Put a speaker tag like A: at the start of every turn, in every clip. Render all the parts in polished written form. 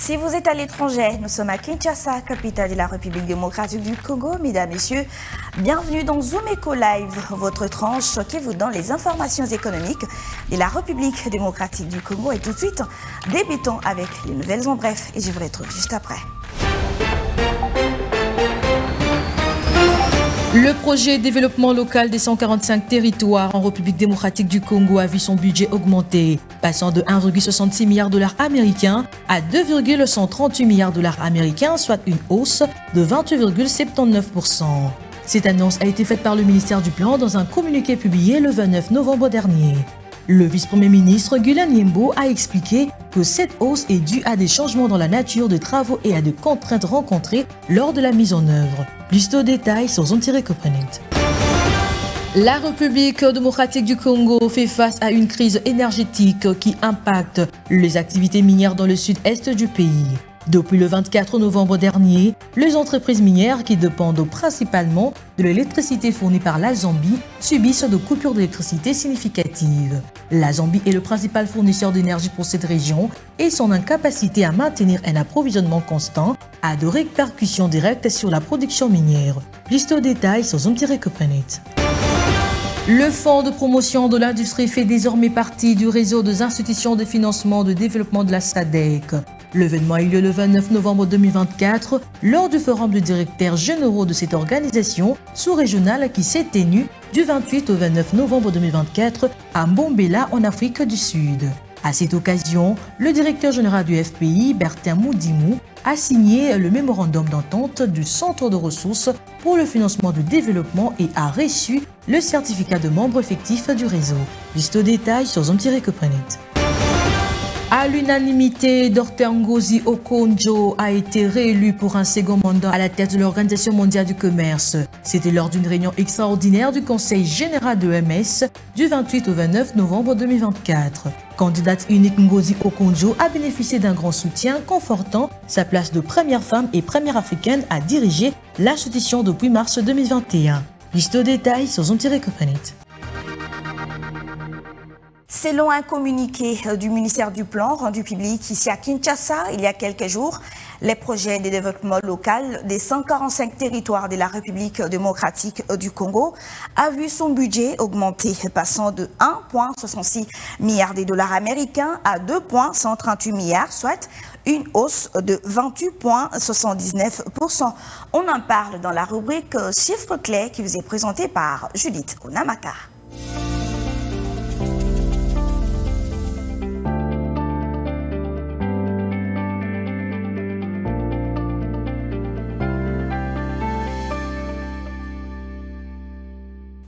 A: Si vous êtes à l'étranger, nous sommes à Kinshasa, capitale de la République démocratique du Congo. Mesdames, Messieurs, bienvenue dans Zoom Eco Live, votre tranche qui vous donne les informations économiques de la République démocratique du Congo. Et tout de suite, débutons avec les nouvelles en bref et je vous retrouve juste après.
B: Le projet développement local des 145 territoires en République démocratique du Congo a vu son budget augmenter, passant de 1,66 milliard de dollars américains à 2,138 milliards de dollars américains, soit une hausse de 28,79%. Cette annonce a été faite par le ministère du Plan dans un communiqué publié le 29 novembre dernier. Le vice-premier ministre Guilain Yembo a expliqué que cette hausse est due à des changements dans la nature des travaux et à des contraintes rencontrées lors de la mise en œuvre. Plus de détails sur Zone-Component. La République démocratique du Congo fait face à une crise énergétique qui impacte les activités minières dans le sud-est du pays. Depuis le 24 novembre dernier, les entreprises minières qui dépendent principalement de l'électricité fournie par la Zambie subissent de coupures d'électricité significatives. La Zambie est le principal fournisseur d'énergie pour cette région et son incapacité à maintenir un approvisionnement constant a de répercussions directes sur la production minière. Plus de détails sur Zone-Component. Le Fonds de promotion de l'industrie fait désormais partie du réseau des institutions de financement de développement de la SADC. L'événement a eu lieu le 29 novembre 2024 lors du forum de directeurs généraux de cette organisation sous-régionale qui s'est tenu du 28 au 29 novembre 2024 à Mbombela en Afrique du Sud. À cette occasion, le directeur général du FPI, Bertin Moudimou, a signé le mémorandum d'entente du Centre de ressources pour le financement du développement et a reçu le certificat de membre effectif du réseau. Plus de détails sur Zone-Component. À l'unanimité, Dr Ngozi Okonjo a été réélu pour un second mandat à la tête de l'Organisation mondiale du commerce. C'était lors d'une réunion extraordinaire du Conseil général de l'OMS du 28 au 29 novembre 2024. Candidate unique, Ngozi Okonjo a bénéficié d'un grand soutien, confortant sa place de première femme et première africaine à diriger l'institution depuis mars 2021. Plus de détails sur Zone-Component.
A: Selon un communiqué du ministère du Plan rendu public ici à Kinshasa il y a quelques jours, les projets de développement local des 145 territoires de la République démocratique du Congo a vu son budget augmenter, passant de 1,66 milliard de dollars américains à 2,138 milliards, soit une hausse de 28,79%. On en parle dans la rubrique chiffres clés qui vous est présentée par Judith Onamaka.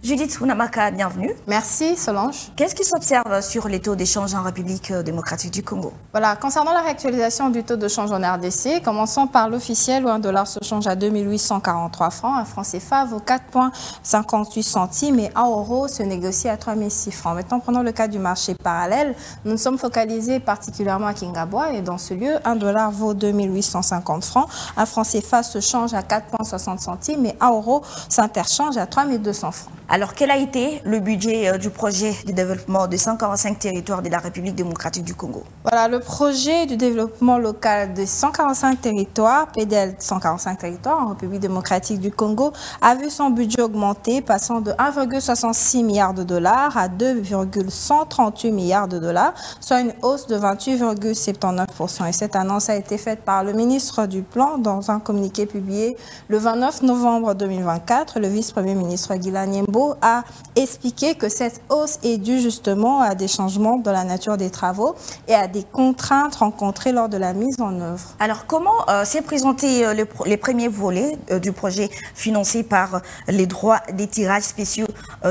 A: Judith Onamaka, bienvenue.
C: Merci Solange.
A: Qu'est-ce qui s'observe sur les taux d'échange en République démocratique du Congo?
C: Voilà, concernant la réactualisation du taux de change en RDC, commençons par l'officiel où un dollar se change à 2843 francs, un franc CFA vaut 4,58 centimes et un euro se négocie à 3006 francs. Maintenant, prenons le cas du marché parallèle. Nous nous sommes focalisés particulièrement à Kingabwa et dans ce lieu, un dollar vaut 2850 francs, un franc CFA se change à 4,60 centimes et un euro s'interchange à 3200 francs.
A: Alors, quel a été le budget du projet de développement de 145 territoires de la République démocratique du Congo?
C: Voilà, le projet du développement local de 145 territoires, PDL 145 territoires en République démocratique du Congo, a vu son budget augmenter, passant de 1,66 milliard de dollars à 2,138 milliards de dollars, soit une hausse de 28,79%. Et cette annonce a été faite par le ministre du Plan dans un communiqué publié le 29 novembre 2024. Le vice-premier ministre Guilain Yembo a expliqué que cette hausse est due justement à des changements dans la nature des travaux et à des contraintes rencontrées lors de la mise en œuvre.
A: Alors, comment s'est présenté les premiers volets du projet financé par les droits des tirages spéciaux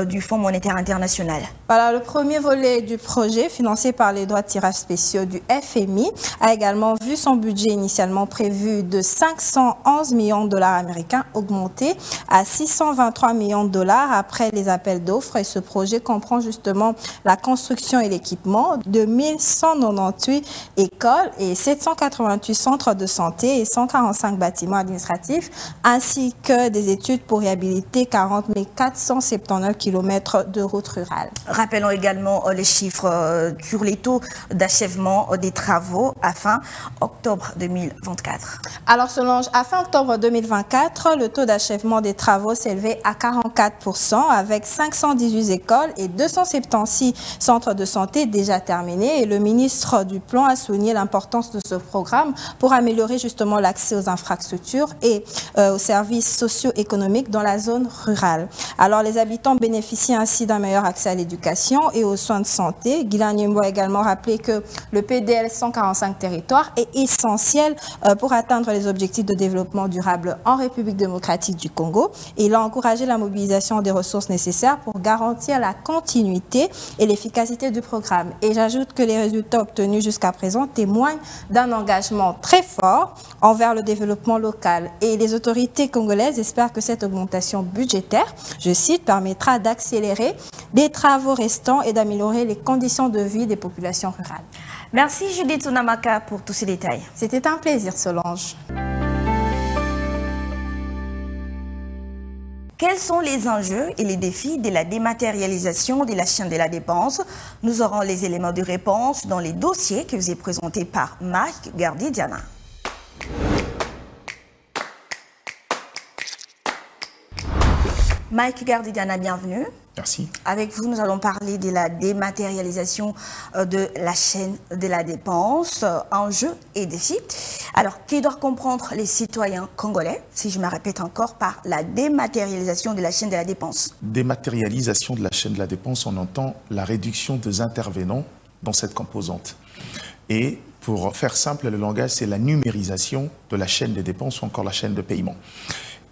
A: du Fonds monétaire international?
C: Voilà, le premier volet du projet financé par les droits de tirage spéciaux du FMI a également vu son budget initialement prévu de 511 millions de dollars américains augmenter à 623 millions de dollars après après les appels d'offres et ce projet comprend justement la construction et l'équipement de 1198 écoles et 788 centres de santé et 145 bâtiments administratifs ainsi que des études pour réhabiliter 40 479 km de routes rurales.
A: Rappelons également les chiffres sur les taux d'achèvement des travaux à fin octobre 2024.
C: Alors selon à fin octobre 2024, le taux d'achèvement des travaux s'élevait à 44% avec 518 écoles et 276 centres de santé déjà terminés. Et le ministre du Plan a souligné l'importance de ce programme pour améliorer justement l'accès aux infrastructures et aux services socio-économiques dans la zone rurale. Alors les habitants bénéficient ainsi d'un meilleur accès à l'éducation et aux soins de santé. Guylaine Nyembo a également rappelé que le PDL 145 territoires est essentiel pour atteindre les objectifs de développement durable en République démocratique du Congo. Et il a encouragé la mobilisation des ressources nécessaires pour garantir la continuité et l'efficacité du programme. Et j'ajoute que les résultats obtenus jusqu'à présent témoignent d'un engagement très fort envers le développement local. Et les autorités congolaises espèrent que cette augmentation budgétaire, je cite, permettra d'accélérer les travaux restants et d'améliorer les conditions de vie des populations rurales.
A: Merci Judith Unamaka pour tous ces détails.
C: C'était un plaisir, Solange.
A: Quels sont les enjeux et les défis de la dématérialisation de la chaîne de la dépense? Nous aurons les éléments de réponse dans les dossiers que vous est présentés par Mike Gardidiana. Mike Gardidiana, bienvenue.
D: Merci.
A: Avec vous, nous allons parler de la dématérialisation de la chaîne de la dépense, enjeux et défis. Alors, qui doivent comprendre les citoyens congolais, si je me répète encore, par la dématérialisation de la chaîne de la dépense?
D: Dématérialisation de la chaîne de la dépense, on entend la réduction des intervenants dans cette composante. Et pour faire simple, le langage, c'est la numérisation de la chaîne des dépenses ou encore la chaîne de paiement.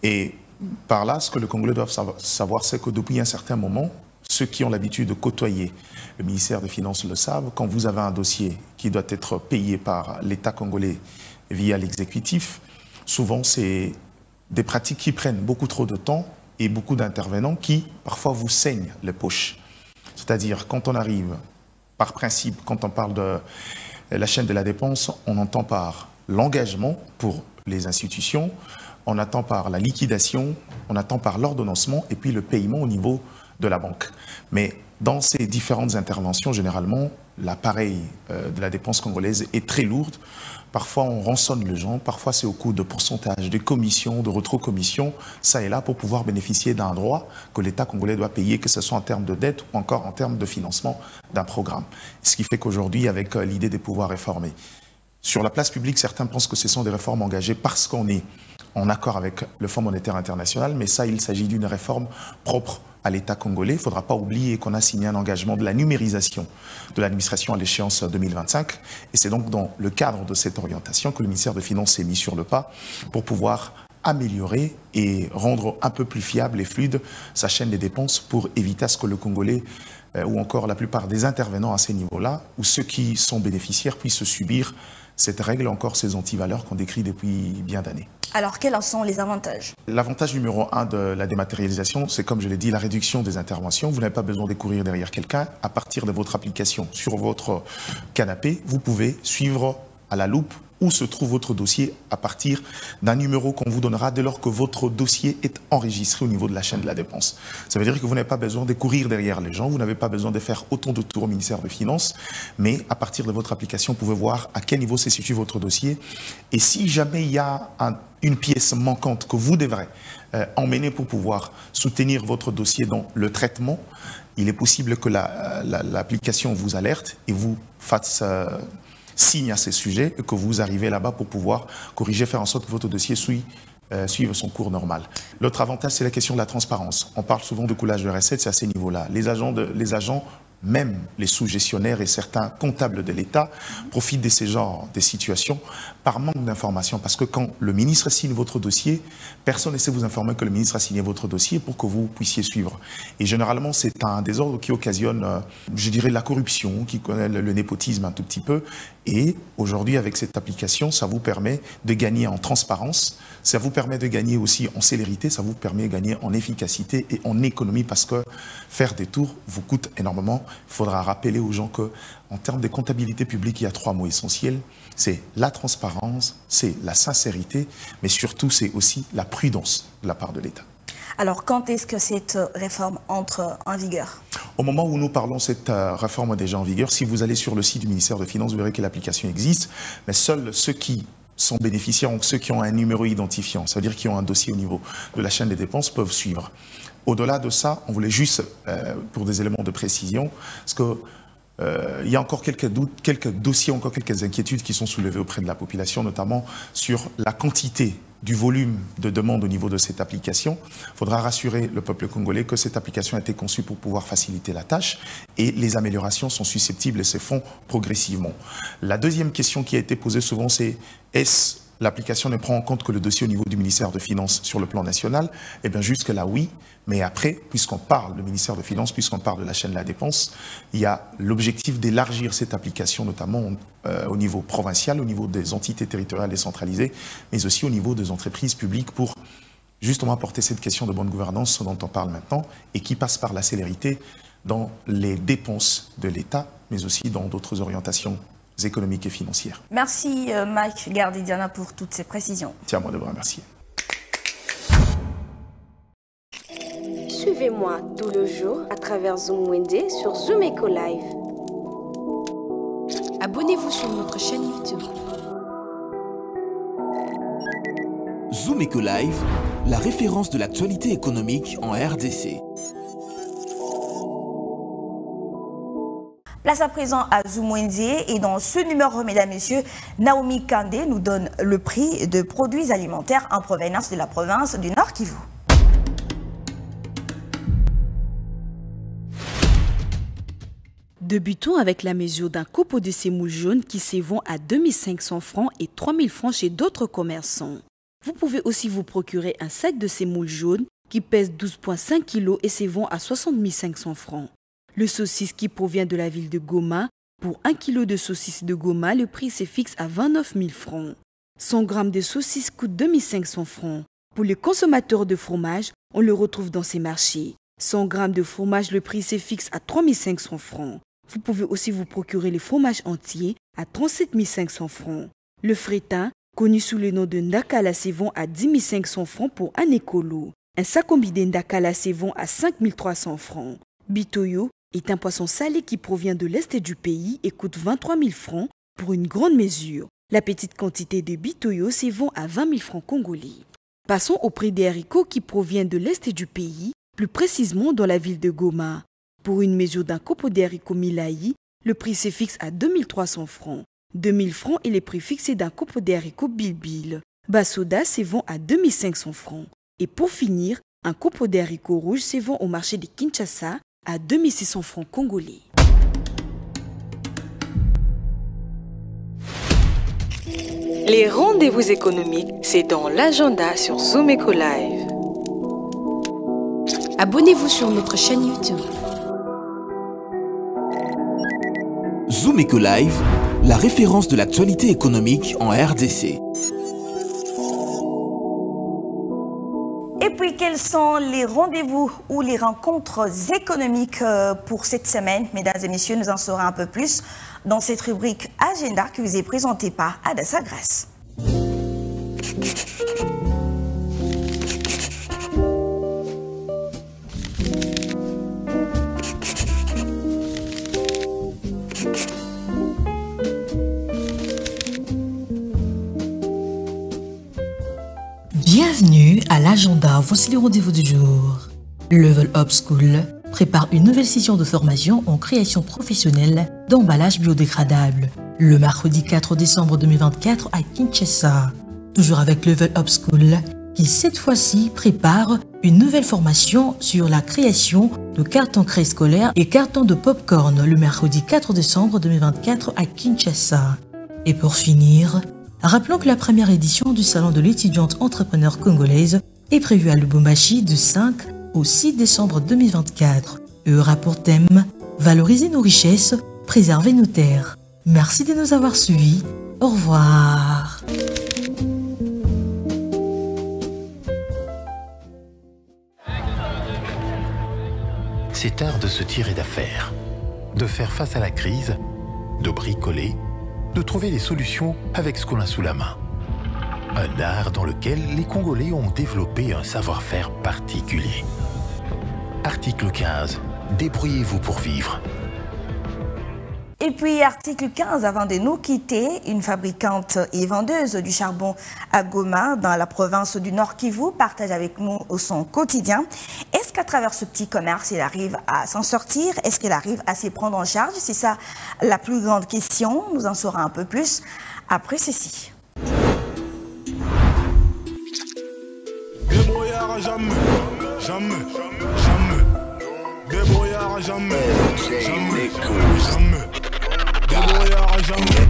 D: Et par là, ce que le Congolais doivent savoir, c'est que depuis un certain moment, ceux qui ont l'habitude de côtoyer le ministère des Finances le savent, quand vous avez un dossier qui doit être payé par l'État congolais via l'exécutif, souvent c'est des pratiques qui prennent beaucoup trop de temps et beaucoup d'intervenants qui parfois vous saignent les poches. C'est-à-dire quand on arrive, par principe, quand on parle de la chaîne de la dépense, on entend par l'engagement pour les institutions, on attend par la liquidation, on attend par l'ordonnancement et puis le paiement au niveau de la banque. Mais dans ces différentes interventions, généralement, l'appareil de la dépense congolaise est très lourde. Parfois, on rançonne les gens, parfois c'est au coût de pourcentage, de commissions, de rétrocommissions, ça et là, pour pouvoir bénéficier d'un droit que l'État congolais doit payer, que ce soit en termes de dette ou encore en termes de financement d'un programme. Ce qui fait qu'aujourd'hui, avec l'idée de pouvoir réformer, sur la place publique, certains pensent que ce sont des réformes engagées parce qu'on est en accord avec le Fonds monétaire international, mais ça, il s'agit d'une réforme propre à l'État congolais. Il ne faudra pas oublier qu'on a signé un engagement de la numérisation de l'administration à l'échéance 2025. Et c'est donc dans le cadre de cette orientation que le ministère des Finances s'est mis sur le pas pour pouvoir améliorer et rendre un peu plus fiable et fluide sa chaîne des dépenses pour éviter à ce que le Congolais ou encore la plupart des intervenants à ces niveaux-là, ou ceux qui sont bénéficiaires puissent subir cette règle, encore ces antivaleurs qu'on décrit depuis bien d'années.
A: Alors, quels en sont les avantages? L'avantage
D: numéro 1 de la dématérialisation, c'est comme je l'ai dit, la réduction des interventions. Vous n'avez pas besoin de courir derrière quelqu'un. À partir de votre application sur votre canapé, vous pouvez suivre à la loupe où se trouve votre dossier à partir d'un numéro qu'on vous donnera dès lors que votre dossier est enregistré au niveau de la chaîne de la dépense. Ça veut dire que vous n'avez pas besoin de courir derrière les gens, vous n'avez pas besoin de faire autant de tours au ministère des Finances, mais à partir de votre application, vous pouvez voir à quel niveau se situe votre dossier. Et si jamais il y a une pièce manquante que vous devrez emmener pour pouvoir soutenir votre dossier dans le traitement, il est possible que l'application vous alerte et vous fasse signe à ces sujets et que vous arrivez là-bas pour pouvoir corriger, faire en sorte que votre dossier suive son cours normal. L'autre avantage, c'est la question de la transparence. On parle souvent de coulage de recettes, c'est à ces niveaux-là. Les agents même les sous-gestionnaires et certains comptables de l'État profitent de ces genres de situations par manque d'informations. Parce que quand le ministre signe votre dossier, personne ne sait vous informer que le ministre a signé votre dossier pour que vous puissiez suivre. Et généralement, c'est un désordre qui occasionne, je dirais, la corruption, qui connaît le népotisme un tout petit peu. Et aujourd'hui, avec cette application, ça vous permet de gagner en transparence, ça vous permet de gagner aussi en célérité, ça vous permet de gagner en efficacité et en économie, parce que faire des tours vous coûte énormément. Il faudra rappeler aux gens qu'en termes de comptabilité publique, il y a 3 mots essentiels. C'est la transparence, c'est la sincérité, mais surtout c'est aussi la prudence de la part de l'État.
A: Alors, quand est-ce que cette réforme entre en vigueur?
D: Au moment où nous parlons, cette réforme est déjà en vigueur. Si vous allez sur le site du ministère des Finances, vous verrez que l'application existe, mais seuls ceux qui sont bénéficiaires, donc ceux qui ont un numéro identifiant, c'est-à-dire qui ont un dossier au niveau de la chaîne des dépenses, peuvent suivre. Au-delà de ça, on voulait juste, pour des éléments de précision, parce que il y a encore quelques doutes, quelques dossiers, encore quelques inquiétudes qui sont soulevées auprès de la population, notamment sur la quantité du volume de demandes au niveau de cette application. Il faudra rassurer le peuple congolais que cette application a été conçue pour pouvoir faciliter la tâche et les améliorations sont susceptibles et se font progressivement. La deuxième question qui a été posée souvent, c'est est-ce l'application ne prend en compte que le dossier au niveau du ministère de Finances sur le plan national? Eh bien, jusque-là, oui. Mais après, puisqu'on parle du ministère de Finances, puisqu'on parle de la chaîne de la dépense, il y a l'objectif d'élargir cette application, notamment au niveau provincial, au niveau des entités territoriales décentralisées, mais aussi au niveau des entreprises publiques pour justement apporter cette question de bonne gouvernance dont on parle maintenant et qui passe par la célérité dans les dépenses de l'État, mais aussi dans d'autres orientations économiques et financières.
A: Merci Mike Gardidiana pour toutes ces précisions.
D: C'est à moi de vous remercier.
E: Suivez-moi tout le jour à travers Zoom Wednesday sur Zoom Eco Live.
F: Abonnez-vous sur notre chaîne YouTube.
G: Zoom Eco Live, la référence de l'actualité économique en RDC.
A: Place à présent à Zoom Wednesday et dans ce numéro, mesdames et messieurs, Naomi Kandé nous donne le prix de produits alimentaires en provenance de la province du Nord Kivu.
H: Débutons avec la mesure d'un copeau de semoule jaune qui se vend à 2500 francs et 3000 francs chez d'autres commerçants. Vous pouvez aussi vous procurer un sac de semoule jaune qui pèse 12,5 kg et se vend à 60 500 francs. Le saucisse qui provient de la ville de Goma, pour 1 kg de saucisse de Goma, le prix se fixe à 29 000 francs. 100 g de saucisse coûte 2500 francs. Pour les consommateurs de fromage, on le retrouve dans ces marchés. 100 g de fromage, le prix se fixe à 3 500 francs. Vous pouvez aussi vous procurer les fromages entiers à 37 500 francs. Le frétin, connu sous le nom de Ndakala, se vend à 10 500 francs pour un écolo. Un sakombi de Ndakala se vend à 5 300 francs. Bitoyo est un poisson salé qui provient de l'est du pays et coûte 23 000 francs pour une grande mesure. La petite quantité de bitoyo se vend à 20 000 francs congolais. Passons au prix des haricots qui proviennent de l'est du pays, plus précisément dans la ville de Goma. Pour une mesure d'un copeau de haricots milaï, le prix se fixe à 2300 francs. 2000 francs est le prix fixé d'un copeau de haricots bilbil. Basoda se vend à 2500 francs. Et pour finir, un copeau de haricots rouges se vend au marché de Kinshasa à 2600 francs congolais.
E: Les rendez-vous économiques, c'est dans l'agenda sur Zoom Eco Live.
F: Abonnez-vous sur notre chaîne YouTube.
G: Zoom Eco Live, la référence de l'actualité économique en RDC.
A: Et puis, quels sont les rendez-vous ou les rencontres économiques pour cette semaine? Mesdames et messieurs, nous en saurons un peu plus dans cette rubrique Agenda qui vous est présentée par Adassa Grèce.
B: Bienvenue à l'agenda, voici les rendez-vous du jour. Level Up School prépare une nouvelle session de formation en création professionnelle d'emballage biodégradable le mercredi 4 décembre 2024 à Kinshasa. Toujours avec Level Up School qui cette fois-ci prépare une nouvelle formation sur la création de cartons craie scolaires et cartons de pop-corn le mercredi 4 décembre 2024 à Kinshasa. Et pour finir, rappelons que la première édition du Salon de l'étudiante entrepreneur congolaise est prévue à Lubumbashi du 5 au 6 décembre 2024 et aura pour thème « Valoriser nos richesses, préserver nos terres ». Merci de nous avoir suivis. Au revoir.
I: C'est art de se tirer d'affaire, de faire face à la crise, de bricoler, de trouver des solutions avec ce qu'on a sous la main. Un art dans lequel les Congolais ont développé un savoir-faire particulier. Article 15. Débrouillez-vous pour vivre.
A: Et puis, article 15, avant de nous quitter, une fabricante et vendeuse du charbon à Goma, dans la province du Nord Kivu, partage avec nous son quotidien. Est-ce qu'à travers ce petit commerce, il arrive à s'en sortir? Est-ce qu'il arrive à s'y prendre en charge? C'est ça la plus grande question. Nous en saurons un peu plus après ceci.
J: Débrouillard jamais, jamais, jamais. Débrouillard jamais, jamais, jamais. Débrouillard jamais.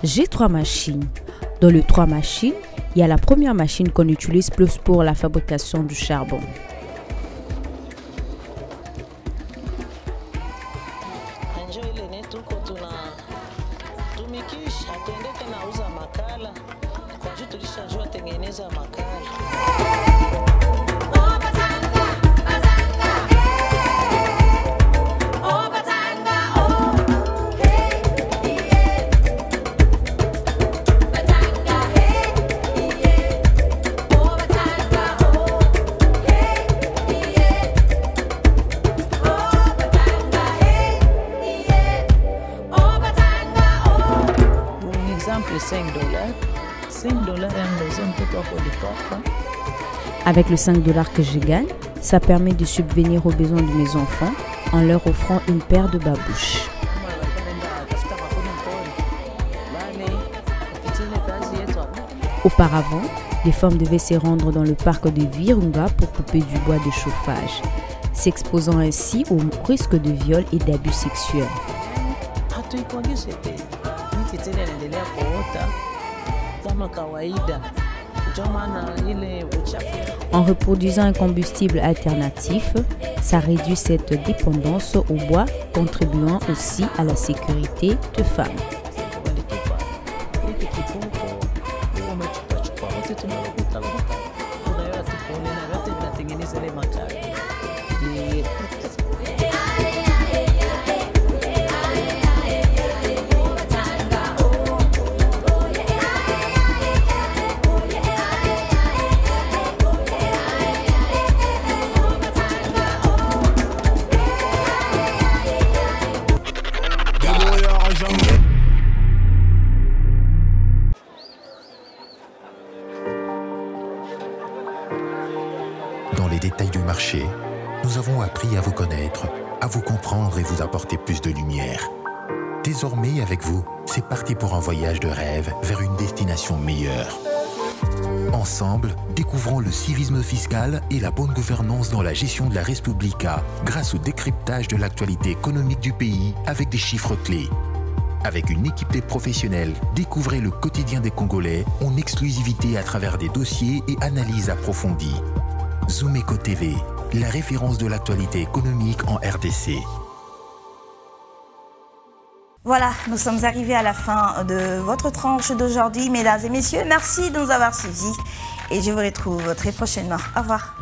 K: J'ai 3 machines. Dans les 3 machines, il y a la première machine qu'on utilise plus pour la fabrication du charbon. Avec le 5 $ que je gagne, ça permet de subvenir aux besoins de mes enfants en leur offrant une paire de babouches. Auparavant, les femmes devaient se rendre dans le parc de Virunga pour couper du bois de chauffage, s'exposant ainsi au risque de viol et d'abus sexuels. En reproduisant un combustible alternatif, ça réduit cette dépendance au bois, contribuant aussi à la sécurité des femmes.
I: Dans les détails du marché, nous avons appris à vous connaître, à vous comprendre et vous apporter plus de lumière. Désormais, avec vous, c'est parti pour un voyage de rêve vers une destination meilleure. Ensemble, découvrons le civisme fiscal et la bonne gouvernance dans la gestion de la Respublica grâce au décryptage de l'actualité économique du pays avec des chiffres clés. Avec une équipe de professionnels, découvrez le quotidien des Congolais en exclusivité à travers des dossiers et analyses approfondies. Zoom-Eco TV, la référence de l'actualité économique en RDC.
A: Voilà, nous sommes arrivés à la fin de votre tranche d'aujourd'hui. Mesdames et messieurs, merci de nous avoir suivis et je vous retrouve très prochainement. Au revoir.